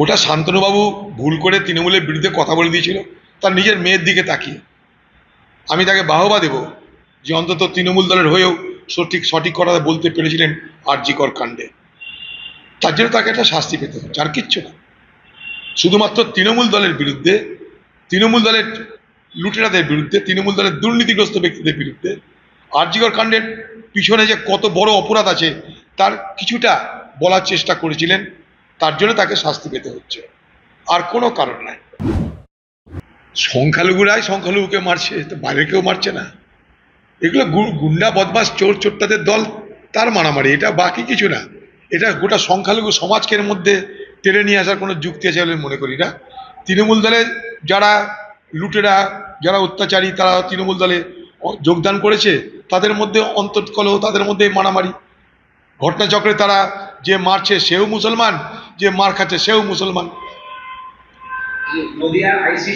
ওটা শান্তনুবাবু ভুল করে তৃণমূলের বিরুদ্ধে কথা বলে দিয়েছিল তার নিজের মেয়ের দিকে তাকিয়ে। আমি তাকে বাহবা দেব যে অন্তত তৃণমূল দলের হয়েও সঠিক সঠিক কথা বলতে পেরেছিলেন আর.জি. কর কাণ্ডে। তার জন্য তাকে একটা শাস্তি পেতে হচ্ছে, আর কিচ্ছু না। শুধুমাত্র তৃণমূল দলের বিরুদ্ধে, তৃণমূল দলের লুটেরাদের বিরুদ্ধে, তৃণমূল দলের দুর্নীতিগ্রস্ত ব্যক্তিদের বিরুদ্ধে আর.জি. কর কাণ্ডের পিছনে যে কত বড় অপরাধ আছে তার কিছুটা বলার চেষ্টা করেছিলেন, তার জন্য তাকে শাস্তি পেতে হচ্ছে, আর কোনো কারণ নাই। সংখ্যালঘুরাই সংখ্যালঘুকে মারছে, তো বাইরে কেউ মারছে না। এগুলো গুন্ডা বদমাস চোর চোট্টাদের দল, তার মারামারি, এটা বাকি কিছু না। এটা গোটা সংখ্যালঘু সমাজকে এর মধ্যে টেনে নিয়ে আসার কোনো যুক্তি আছে বলে মনে করি না। তৃণমূল দলে যারা লুটেরা, যারা অত্যাচারী, তারা তৃণমূল দলে যোগদান করেছে, তাদের মধ্যে অন্তর্কলহ, তাদের মধ্যে মারামারি ঘটনাচক্রে। তারা যে মারছে সেও মুসলমান, যে মার খাচ্ছে সেও মুসলমান। নদিয়া আইসি